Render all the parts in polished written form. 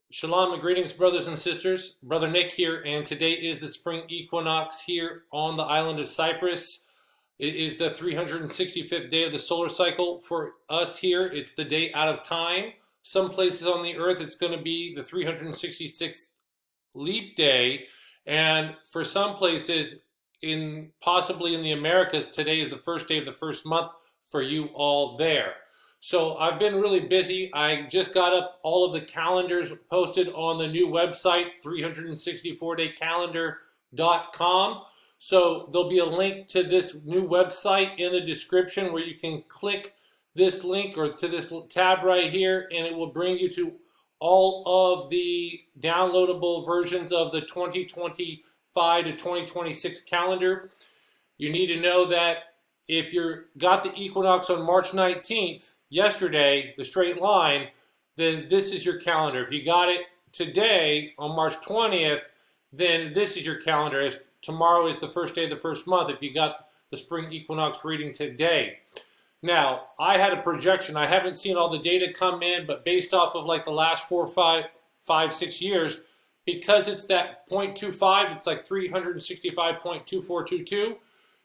Shalom and greetings, brothers and sisters. Brother Nick here, and today is the spring equinox here on the island of Cyprus. It is the 365th day of the solar cycle. For us here, it's the day out of time. Some places on the earth, it's going to be the 366th leap day, and for some places, possibly in the Americas, today is the first day of the first month for you all there. So I've been really busy. I just got up all of the calendars posted on the new website, 364daycalendar.com. So there'll be a link to this new website in the description where you can click this link or to this tab right here, and it will bring you to all of the downloadable versions of the 2025 to 2026 calendar. You need to know that if you got the equinox on March 19th, yesterday, the straight line, then this is your calendar. If you got it today on March 20th, then this is your calendar, as tomorrow is the first day of the first month if you got the spring equinox reading today. Now, I had a projection. I haven't seen all the data come in, but based off of like the last 6 years, because it's that 0.25, it's like 365.2422,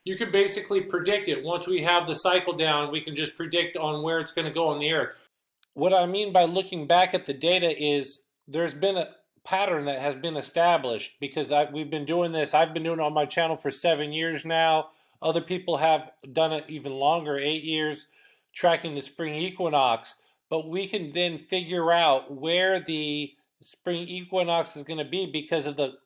you can basically predict it. Once we have the cycle down, we can just predict on where it's going to go on the earth. What I mean by looking back at the data is there's been a pattern that has been established because we've been doing this. I've been doing it on my channel for 7 years now. Other people have done it even longer, 8 years, tracking the spring equinox. But we can then figure out where the spring equinox is going to be because of the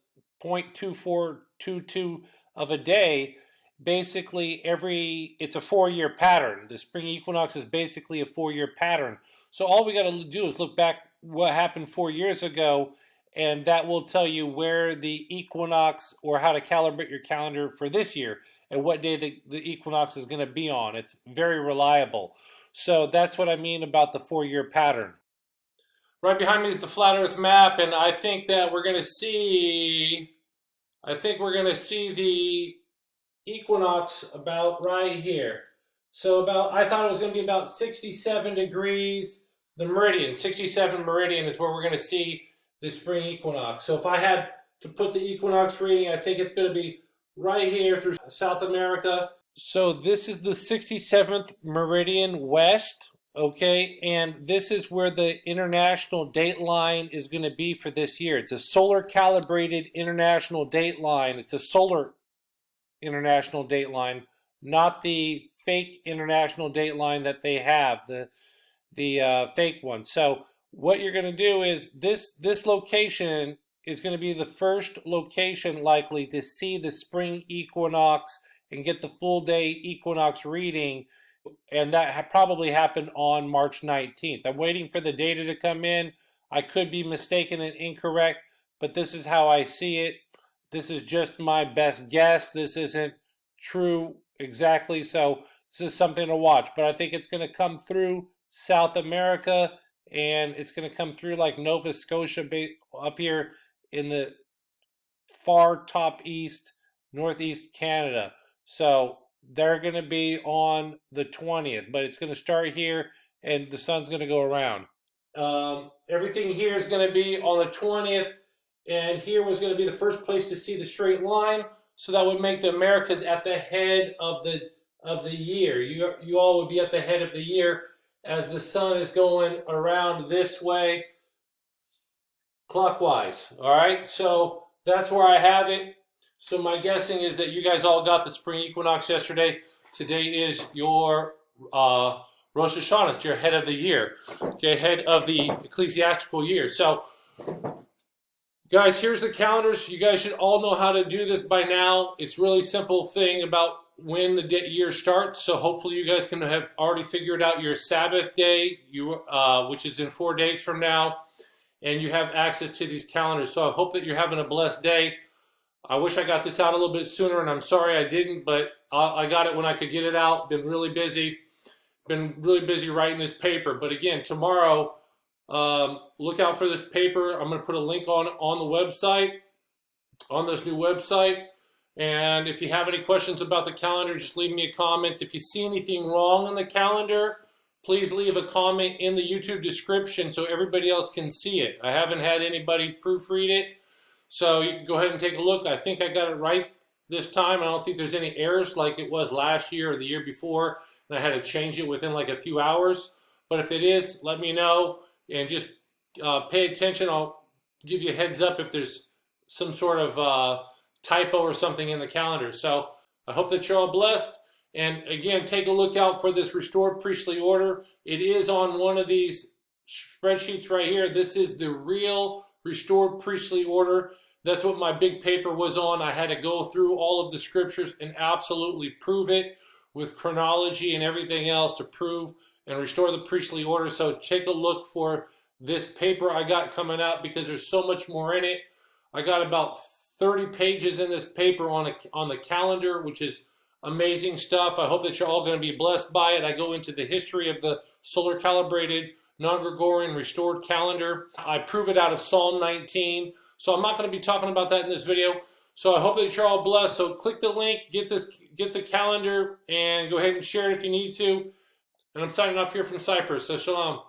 0.2422 of a day. Basically, it's a 4-year pattern. The spring equinox is basically a 4-year pattern. So all we got to do is look back what happened 4 years ago, and that will tell you where the equinox, or how to calibrate your calendar for this year and what day the equinox is going to be on. It's very reliable. So that's what I mean about the 4-year pattern. Right behind me is the flat earth map, and I think that we're going to see the equinox about right here. So I thought it was going to be about 67 degrees, the meridian, 67 meridian is where we're going to see the spring equinox. So if I had to put the equinox reading, I think it's going to be right here through South America. So this is the 67th meridian west, okay, and this is where the international date line is going to be for this year. It's a solar calibrated international date line. It's a solar international date line, not the fake international date line that they have, the fake one. So what you're going to do is this location is going to be the first location likely to see the spring equinox and get the full day equinox reading, and that probably happened on March 19th. I'm waiting for the data to come in. I could be mistaken and incorrect, but this is how I see it. This is just my best guess. This isn't true exactly, so this is something to watch. But I think it's going to come through South America, and it's going to come through like Nova Scotia up here in the far top east, northeast Canada. So they're going to be on the 20th, but it's going to start here, and the sun's going to go around. Everything here is going to be on the 20th. And here was going to be the first place to see the straight line, so that would make the Americas at the head of the year. You all would be at the head of the year as the sun is going around this way, clockwise. All right, so that's where I have it. So my guessing is that you guys all got the spring equinox yesterday. Today is your Rosh Hashanah. It's your head of the year, okay, head of the ecclesiastical year. So, guys, here's the calendars. You guys should all know how to do this by now. It's a really simple thing about when the year starts. So hopefully you guys can have already figured out your Sabbath day, which is in 4 days from now, and you have access to these calendars. So I hope that you're having a blessed day. I wish I got this out a little bit sooner, and I'm sorry I didn't, but I got it when I could get it out. Been really busy writing this paper. But again, tomorrow, look out for this paper. I'm going to put a link on the website, on this new website. And if you have any questions about the calendar, just leave me a comment. If you see anything wrong in the calendar, please leave a comment in the YouTube description so everybody else can see it. I haven't had anybody proofread it, so you can go ahead and take a look. I think I got it right this time. I don't think there's any errors like it was last year or the year before, and I had to change it within like a few hours. But if it is, let me know, and just pay attention. I'll give you a heads up if there's some sort of typo or something in the calendar. So I hope that you're all blessed. And again, take a look out for this restored priestly order. It is on one of these spreadsheets right here. This is the real restored priestly order. That's what my big paper was on. I had to go through all of the scriptures and absolutely prove it with chronology and everything else to prove and restore the priestly order. So take a look for this paper I got coming out, because there's so much more in it. I got about 30 pages in this paper on the calendar, which is amazing stuff. I hope that you're all going to be blessed by it. I go into the history of the solar calibrated, non-Gregorian restored calendar. I prove it out of Psalm 19. So I'm not going to be talking about that in this video. So I hope that you're all blessed. So click the link, get the calendar, and go ahead and share it if you need to. And I'm signing off here from Cyprus. So shalom.